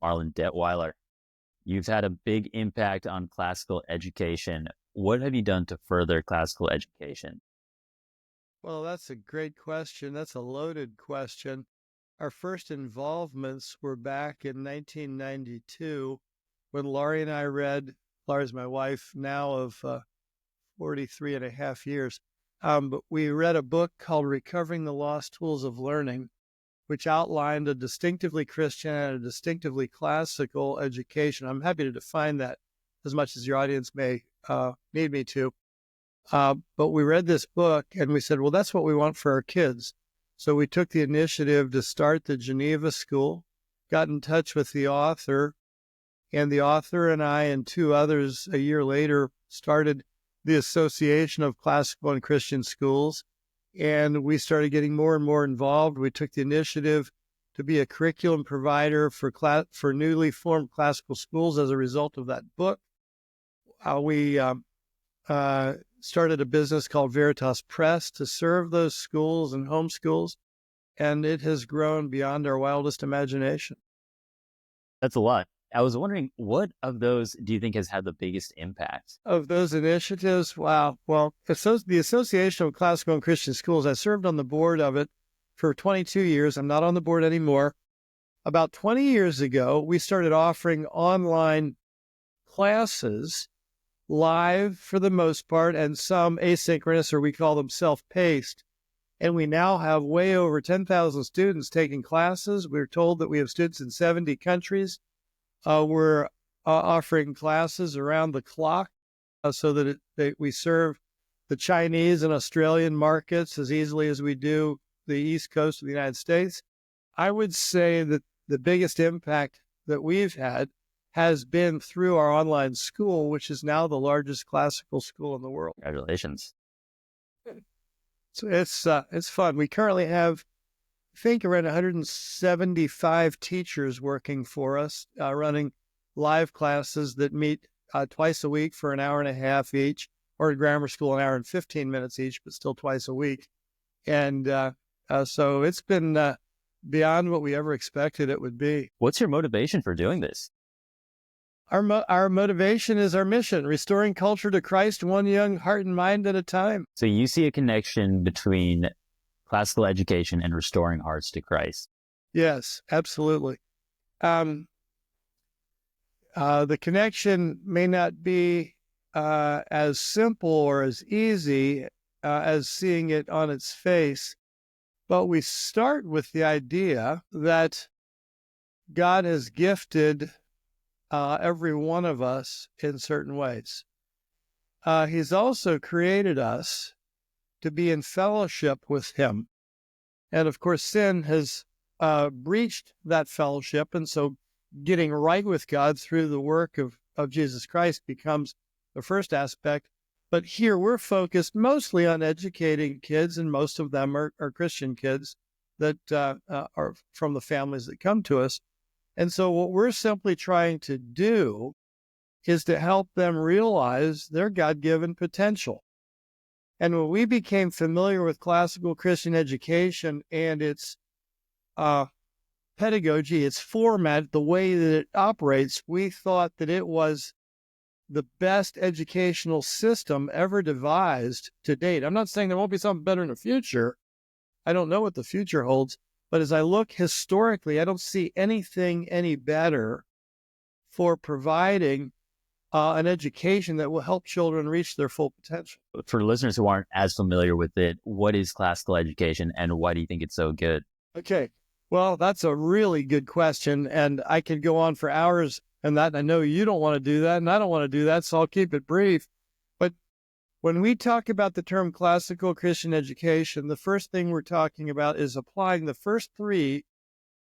Marlin Detweiler. You've had a big impact on classical education. What have you done to further classical education? Well, that's a great question. That's a loaded question. Our first involvements were back in 1992 when Laurie and I read, Laurie's my wife now of 43 and a half years, but we read a book called Recovering the Lost Tools of Learning, which outlined a distinctively Christian and a distinctively classical education. I'm happy to define that as much as your audience may need me to. But we read this book and we said, well, that's what we want for our kids. So we took the initiative to start the Geneva School, got in touch with the author, and the author and I and two others a year later started the Association of Classical and Christian Schools. And we started getting more and more involved. We took the initiative to be a curriculum provider for newly formed classical schools as a result of that book. We started a business called Veritas Press to serve those schools and homeschools, and it has grown beyond our wildest imagination. That's a lot. I was wondering, what of those do you think has had the biggest impact? Of those initiatives, wow. Well, the Association of Classical and Christian Schools, I served on the board of it for 22 years. I'm not on the board anymore. About 20 years ago, we started offering online classes, live for the most part, and some asynchronous, or we call them self-paced. And we now have way over 10,000 students taking classes. We're told that we have students in 70 countries. We're offering classes around the clock so that we serve the Chinese and Australian markets as easily as we do the East Coast of the United States. I would say that the biggest impact that we've had has been through our online school, which is now the largest classical school in the world. Congratulations. So it's fun. We currently have, I think, around 175 teachers working for us, running live classes that meet twice a week for an hour and a half each, or in grammar school, an hour and 15 minutes each, but still twice a week. And so it's been beyond what we ever expected it would be. What's your motivation for doing this? Our motivation is our mission, restoring culture to Christ, one young heart and mind at a time. So you see a connection between classical education and restoring hearts to Christ. Yes, absolutely. The connection may not be as simple or as easy as seeing it on its face, but we start with the idea that God has gifted every one of us in certain ways. He's also created us to be in fellowship with him. And of course, sin has breached that fellowship. And so getting right with God through the work of Jesus Christ becomes the first aspect. But here we're focused mostly on educating kids, and most of them are Christian kids that are from the families that come to us. And so what we're simply trying to do is to help them realize their God-given potential. And when we became familiar with classical Christian education and its pedagogy, its format, the way that it operates, we thought that it was the best educational system ever devised to date. I'm not saying there won't be something better in the future. I don't know what the future holds. But as I look historically, I don't see anything any better for providing an education that will help children reach their full potential. For listeners who aren't as familiar with it, what is classical education and why do you think it's so good? Okay, well, that's a really good question, and I could go on for hours on that. I know you don't want to do that, and I don't want to do that, so I'll keep it brief. But when we talk about the term classical Christian education, the first thing we're talking about is applying the first three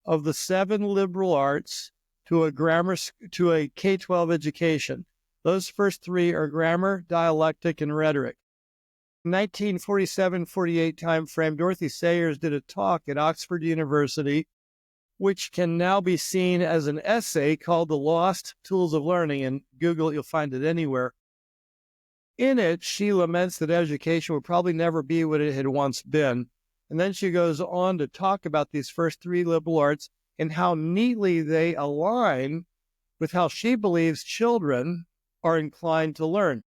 of the 7 liberal arts to a K-12 education. Those first 3 are grammar, dialectic, and rhetoric. In 1947-48 timeframe, Dorothy Sayers did a talk at Oxford University, which can now be seen as an essay called The Lost Tools of Learning. And Google it, you'll find it anywhere. In it, she laments that education will probably never be what it had once been. And then she goes on to talk about these first 3 liberal arts and how neatly they align with how she believes children are inclined to learn.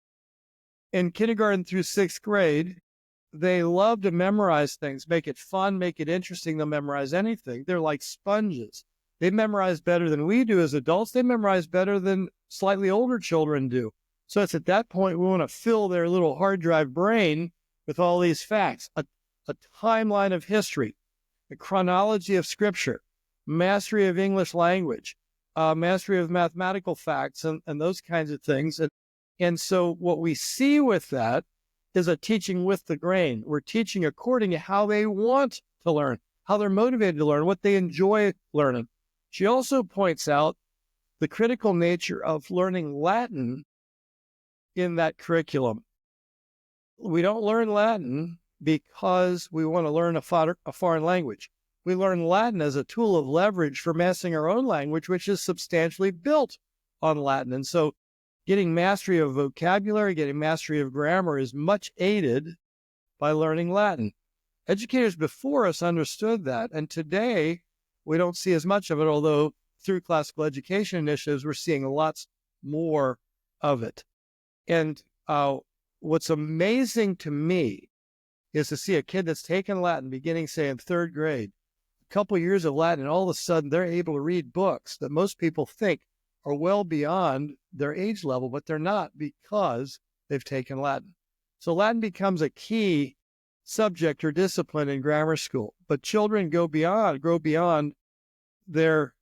In kindergarten through sixth grade, they love to memorize things, make it fun, make it interesting. They'll memorize anything. They're like sponges. They memorize better than we do as adults. They memorize better than slightly older children do. So it's at that point we want to fill their little hard drive brain with all these facts, a timeline of history, a chronology of scripture, mastery of English language, mastery of mathematical facts, and those kinds of things. And so what we see with that is a teaching with the grain. We're teaching according to how they want to learn, how they're motivated to learn, what they enjoy learning. She also points out the critical nature of learning Latin in that curriculum. We don't learn Latin because we want to learn a foreign language. We learn Latin as a tool of leverage for mastering our own language, which is substantially built on Latin. And so getting mastery of vocabulary, getting mastery of grammar is much aided by learning Latin. Educators before us understood that, and today we don't see as much of it, although through classical education initiatives, we're seeing lots more of it. And what's amazing to me is to see a kid that's taken Latin beginning, say, in third grade, a couple years of Latin, and all of a sudden they're able to read books that most people think are well beyond their age level, but they're not because they've taken Latin. So Latin becomes a key subject or discipline in grammar school, but children grow beyond their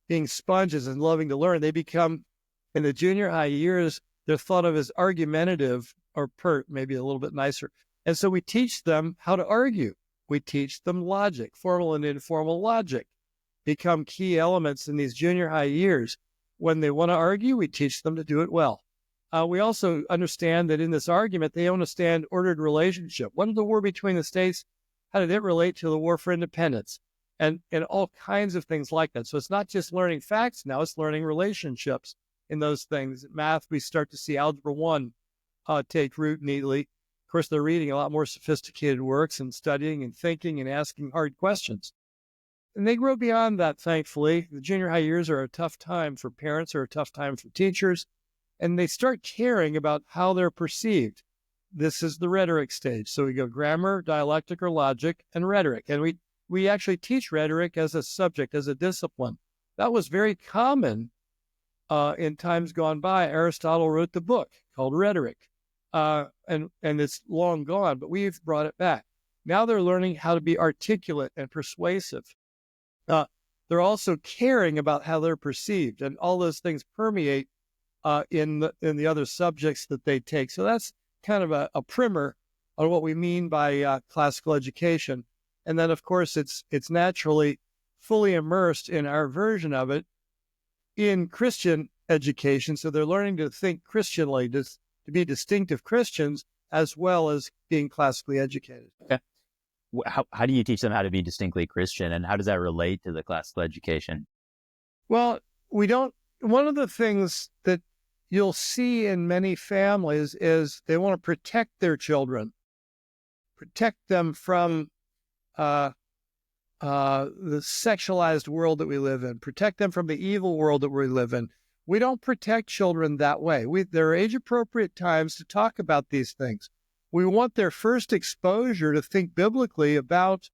being sponges and loving to learn. They become, in the junior high years, they're thought of as argumentative, or pert, maybe a little bit nicer. And so we teach them how to argue. We teach them logic. Formal and informal logic become key elements in these junior high years. When they want to argue, we teach them to do it well. We also understand that in this argument, they understand ordered relationship. What is the war between the states? How did it relate to the war for independence? And all kinds of things like that. So it's not just learning facts now, it's learning relationships in those things. Math, we start to see Algebra 1 take root neatly. Of course, they're reading a lot more sophisticated works and studying and thinking and asking hard questions. And they grow beyond that, thankfully. The junior high years are a tough time for parents, or a tough time for teachers, and they start caring about how they're perceived. This is the rhetoric stage. So we go grammar, dialectic or logic, and rhetoric. And we actually teach rhetoric as a subject, as a discipline. That was very common in times gone by. Aristotle wrote the book called Rhetoric, and it's long gone, but we've brought it back. Now they're learning how to be articulate and persuasive. They're also caring about how they're perceived, and all those things permeate in the other subjects that they take. So that's kind of a primer on what we mean by classical education. And then, of course, it's naturally fully immersed in our version of it in Christian education. So they're learning to think Christianly, to be distinctive Christians, as well as being classically educated. Okay. How do you teach them how to be distinctly Christian, and how does that relate to the classical education? Well, one of the things that you'll see in many families is they want to protect their children, protect them from the sexualized world that we live in, protect them from the evil world that we live in. We don't protect children that way. There are age-appropriate times to talk about these things. We want their first exposure to think biblically about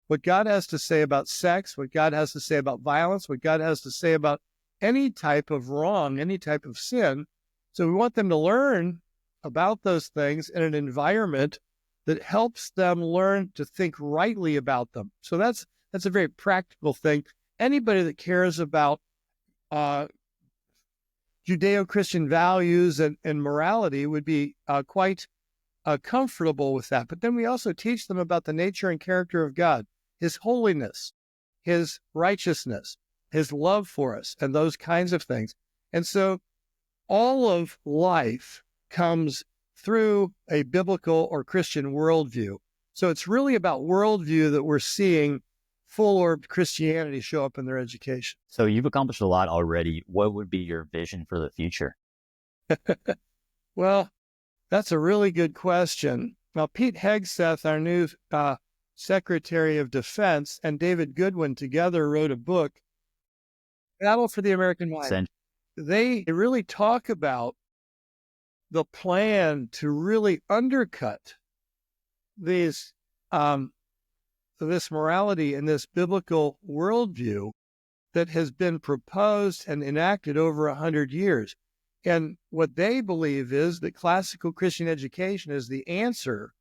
what God has to say about sex, what God has to say about violence, what God has to say about any type of wrong, any type of sin. So we want them to learn about those things in an environment that helps them learn to think rightly about them. So that's a very practical thing. Anybody that cares about Judeo-Christian values and morality would be quite comfortable with that. But then we also teach them about the nature and character of God, His holiness, His righteousness, His love for us, and those kinds of things. And so all of life comes through a biblical or Christian worldview. So it's really about worldview that we're seeing full-orbed Christianity show up in their education. So you've accomplished a lot already. What would be your vision for the future? Well, that's a really good question. Now, Pete Hegseth, our new Secretary of Defense, and David Goodwin together wrote a book Battle for the American Mind. They really talk about the plan to really undercut these this morality and this biblical worldview that has been proposed and enacted over 100 years. And what they believe is that classical Christian education is the answer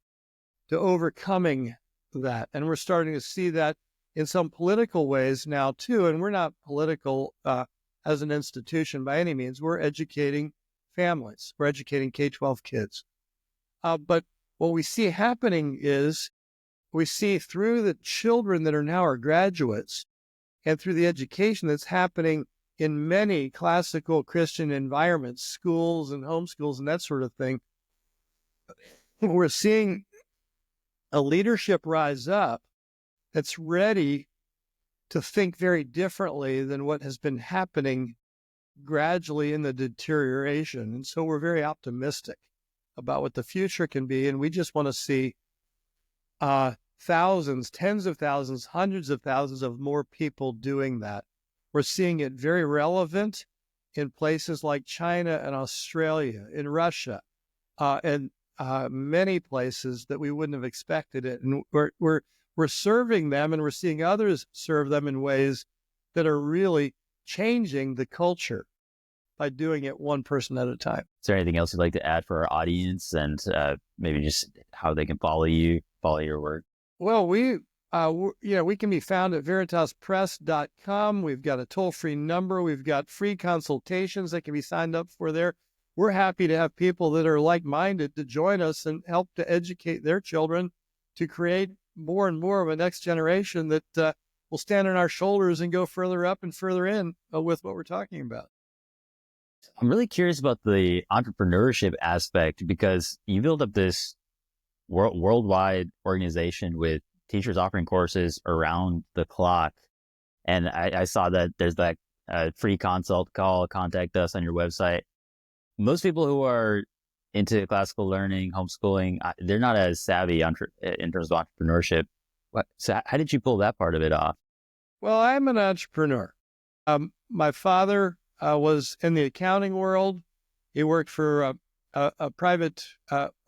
to overcoming that. And we're starting to see that in some political ways now, too. And we're not political as an institution by any means. We're educating families. We're educating K-12 kids. But what we see happening is we see through the children that are now our graduates and through the education that's happening in many classical Christian environments, schools and homeschools and that sort of thing, we're seeing a leadership rise up that's ready to think very differently than what has been happening gradually in the deterioration. And so we're very optimistic about what the future can be. And we just want to see thousands, tens of thousands, hundreds of thousands of more people doing that. We're seeing it very relevant in places like China and Australia, in Russia, and many places that we wouldn't have expected it. And we're serving them, and we're seeing others serve them in ways that are really changing the culture by doing it one person at a time. Is there anything else you'd like to add for our audience, and maybe just how they can follow you, follow your work? Well, we can be found at veritaspress.com. We've got a toll-free number. We've got free consultations that can be signed up for there. We're happy to have people that are like-minded to join us and help to educate their children to create more and more of a next generation that will stand on our shoulders and go further up and further in with what we're talking about. I'm really curious about the entrepreneurship aspect, because you built up this worldwide organization with teachers offering courses around the clock. And I saw that there's that free consult call, contact us on your website. Most people who are into classical learning, homeschooling, they're not as savvy in terms of entrepreneurship. So how did you pull that part of it off? Well, I'm an entrepreneur. My father was in the accounting world. He worked for a private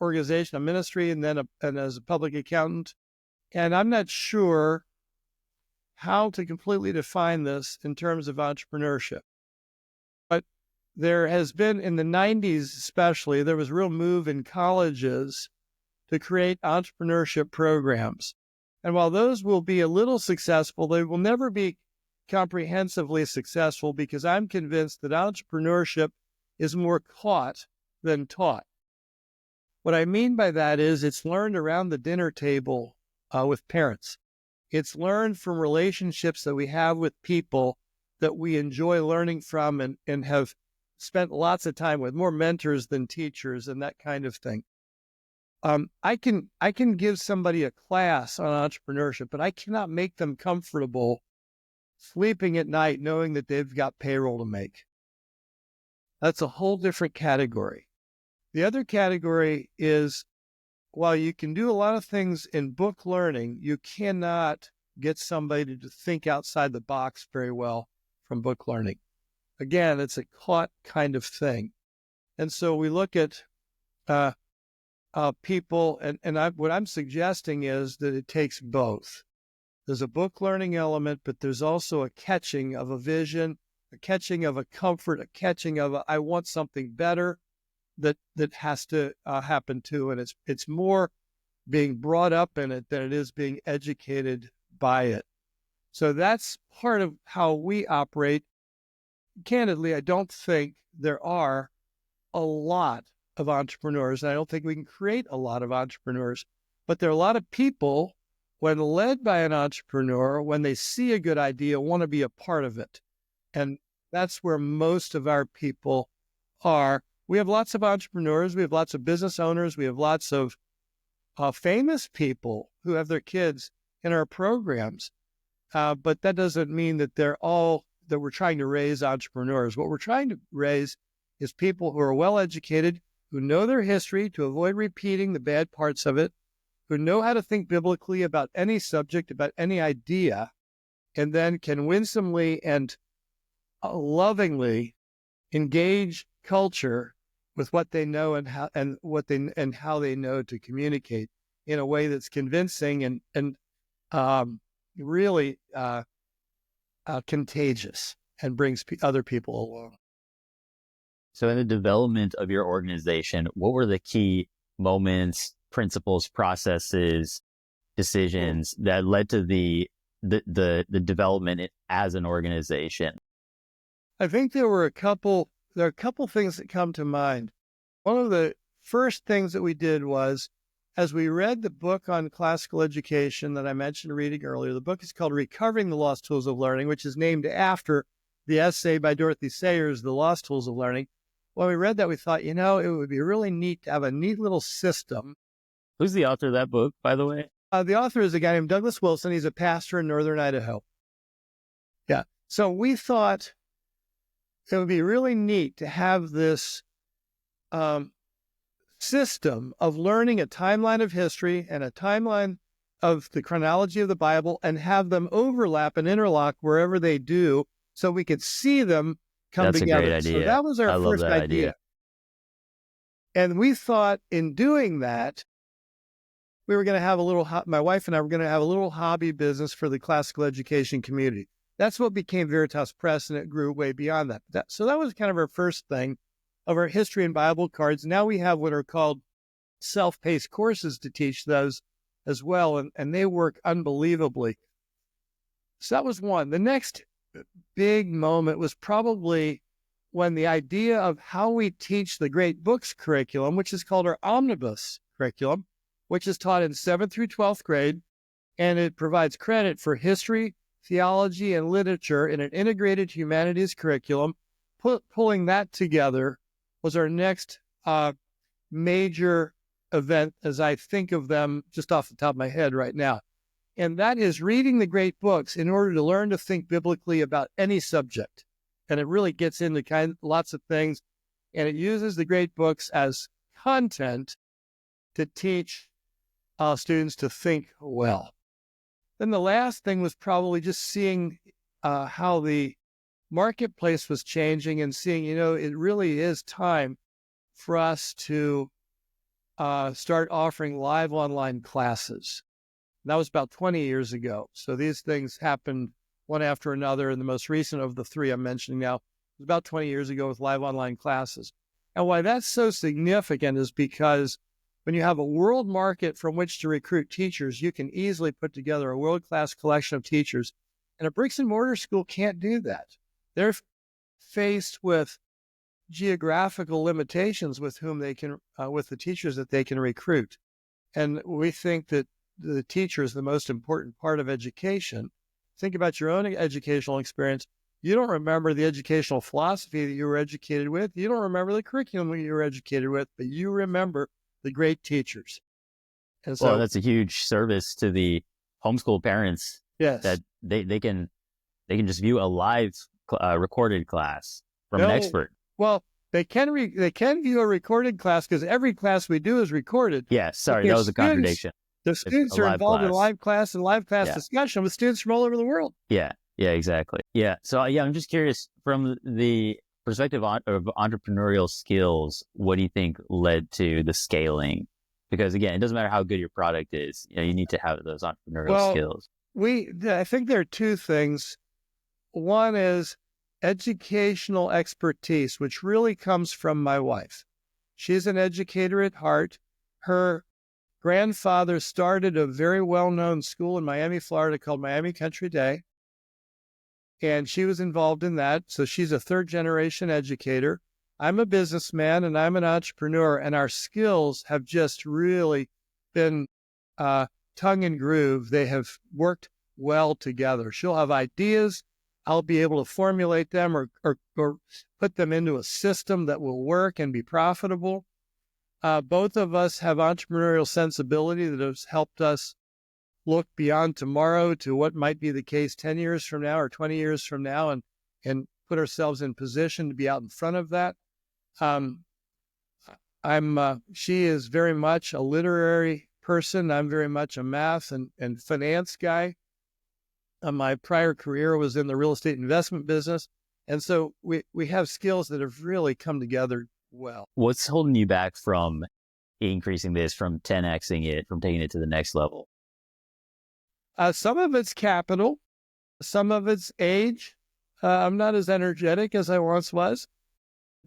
organization, a ministry, and then as a public accountant. And I'm not sure how to completely define this in terms of entrepreneurship. But there has been, in the 90s especially, there was a real move in colleges to create entrepreneurship programs. And while those will be a little successful, they will never be comprehensively successful, because I'm convinced that entrepreneurship is more caught than taught. What I mean by that is it's learned around the dinner table with parents. It's learned from relationships that we have with people that we enjoy learning from and have spent lots of time with, more mentors than teachers and that kind of thing. I can give somebody a class on entrepreneurship, but I cannot make them comfortable sleeping at night knowing that they've got payroll to make. That's a whole different category. The other category is, while you can do a lot of things in book learning, you cannot get somebody to think outside the box very well from book learning. Again, it's a caught kind of thing. And so we look at people, what I'm suggesting is that it takes both. There's a book learning element, but there's also a catching of a vision, a catching of a comfort, a catching of I want something better that has to happen too. And it's more being brought up in it than it is being educated by it. So that's part of how we operate. Candidly, I don't think there are a lot of entrepreneurs, and I don't think we can create a lot of entrepreneurs, but there are a lot of people, when led by an entrepreneur, when they see a good idea, want to be a part of it. And that's where most of our people are. We have lots of entrepreneurs. We have lots of business owners. We have lots of famous people who have their kids in our programs. But that doesn't mean that that we're trying to raise entrepreneurs. What we're trying to raise is people who are well-educated, who know their history to avoid repeating the bad parts of it, who know how to think biblically about any subject, about any idea, and then can winsomely and lovingly engage culture with what they know and how they know to communicate in a way that's convincing and really contagious and brings other people along. So in the development of your organization, what were the key moments, principles, processes, decisions that led to the development as an organization? I think there are a couple things that come to mind. One of the first things that we did was, as we read the book on classical education that I mentioned reading earlier, the book is called Recovering the Lost Tools of Learning, which is named after the essay by Dorothy Sayers, The Lost Tools of Learning. When we read that, we thought, it would be really neat to have a neat little system. Who's the author of that book, by the way? The author is a guy named Douglas Wilson. He's a pastor in northern Idaho. Yeah. So we thought it would be really neat to have this system of learning a timeline of history and a timeline of the chronology of the Bible and have them overlap and interlock wherever they do so we could see them come together. That's a great idea. So that was our first idea. And we thought in doing that, we were going to have my wife and I were going to have a little hobby business for the classical education community. That's what became Veritas Press, and it grew way beyond that. So that was kind of our first thing of our history and Bible cards. Now we have what are called self-paced courses to teach those as well, and they work unbelievably. So that was one. The next big moment was probably when the idea of how we teach the Great Books curriculum, which is called our omnibus curriculum, which is taught in 7th through 12th grade, and it provides credit for history, theology, and literature in an integrated humanities curriculum. Pulling that together was our next major event, as I think of them just off the top of my head right now. And that is reading the great books in order to learn to think biblically about any subject. And it really gets into lots of things, and it uses the great books as content to teach students to think well. Then the last thing was probably just seeing how the marketplace was changing and seeing, it really is time for us to start offering live online classes. And that was about 20 years ago. So these things happened one after another. And the most recent of the three I'm mentioning now was about 20 years ago with live online classes. And why that's so significant is because when you have a world market from which to recruit teachers, you can easily put together a world-class collection of teachers. And a bricks and mortar school can't do that. They're faced with geographical limitations with whom they can, with the teachers that they can recruit. And we think that the teacher is the most important part of education. Think about your own educational experience. You don't remember the educational philosophy that you were educated with. You don't remember the curriculum that you were educated with, but you remember the great teachers. And so, that's a huge service to the homeschool parents. Yes, that they can just view a live recorded class from an expert. Well, they can view a recorded class because every class we do is recorded. Yeah, sorry, that was a contradiction. The students are involved in live class and live class discussion with students from all over the world. Yeah, exactly. Yeah, so I'm just curious, from the perspective of entrepreneurial skills, what do you think led to the scaling? Because again, it doesn't matter how good your product is, you need to have those entrepreneurial skills. I think there are two things. One is educational expertise, which really comes from my wife. She's an educator at heart. Her grandfather started a very well-known school in Miami, Florida called Miami Country Day. And she was involved in that. So she's a third-generation educator. I'm a businessman and I'm an entrepreneur, and our skills have just really been tongue and groove. They have worked well together. She'll have ideas. I'll be able to formulate them or put them into a system that will work and be profitable. Both of us have entrepreneurial sensibility that has helped us look beyond tomorrow to what might be the case 10 years from now or 20 years from now and put ourselves in position to be out in front of that. She is very much a literary person. I'm very much a math and finance guy. My prior career was in the real estate investment business, And so we have skills that have really come together well. What's holding you back from increasing this, from 10xing it, from taking it to the next level? Some of it's capital, some of it's age. I'm not as energetic as I once was.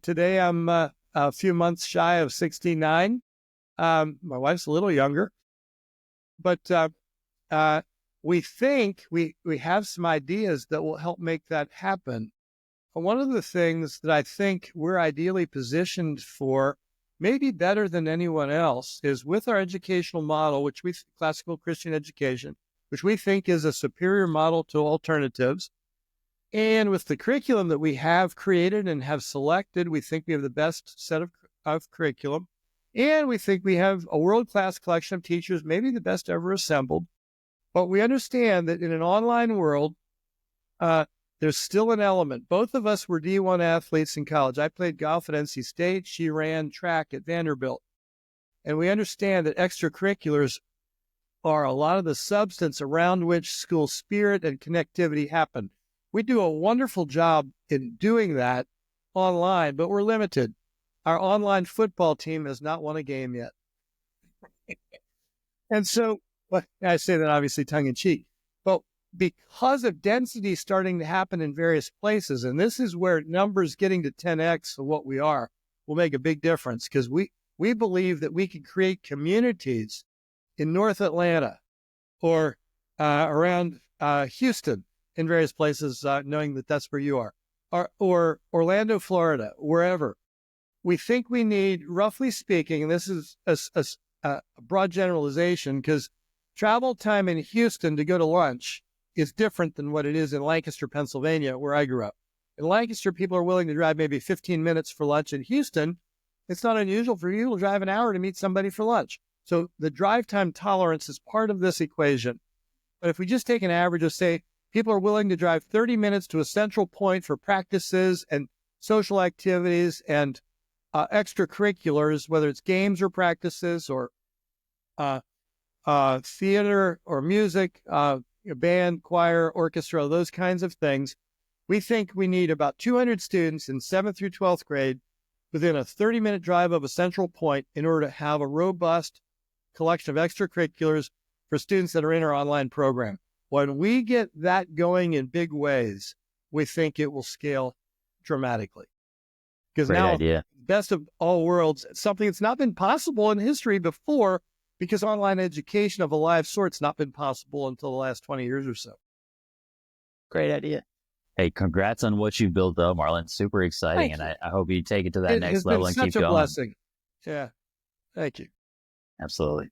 Today, I'm a few months shy of 69. My wife's a little younger, but we think we have some ideas that will help make that happen. One of the things that I think we're ideally positioned for, maybe better than anyone else, is with our educational model, classical Christian education, which we think is a superior model to alternatives. And with the curriculum that we have created and have selected, we think we have the best set of curriculum. And we think we have a world-class collection of teachers, maybe the best ever assembled. But we understand that in an online world, there's still an element. Both of us were D1 athletes in college. I played golf at NC State. She ran track at Vanderbilt. And we understand that extracurriculars are a lot of the substance around which school spirit and connectivity happen. We do a wonderful job in doing that online, but we're limited. Our online football team has not won a game yet. And so, well, I say that obviously tongue in cheek, but because of density starting to happen in various places, and this is where numbers getting to 10x of what we are will make a big difference, because we believe that we can create communities in North Atlanta or around Houston in various places, knowing that that's where you are, or Orlando, Florida, wherever. We think we need, roughly speaking, and this is a broad generalization, because travel time in Houston to go to lunch is different than what it is in Lancaster, Pennsylvania, where I grew up. In Lancaster, people are willing to drive maybe 15 minutes for lunch. In Houston, it's not unusual for you to drive an hour to meet somebody for lunch. So the drive time tolerance is part of this equation. But if we just take an average of, say, people are willing to drive 30 minutes to a central point for practices and social activities and extracurriculars, whether it's games or practices or theater or music, band, choir, orchestra, those kinds of things. We think we need about 200 students in 7th through 12th grade within a 30-minute drive of a central point in order to have a robust collection of extracurriculars for students that are in our online program. When we get that going in big ways, we think it will scale dramatically. Because Great now, idea. best of all worlds, something that's not been possible in history before, because online education of a live sort's not been possible until the last 20 years or so. Great idea. Hey, congrats on what you built up, Marlin. Super exciting. Thank And I hope you take it to that It next has level been and such keep a going. blessing. Yeah. Thank you. Absolutely.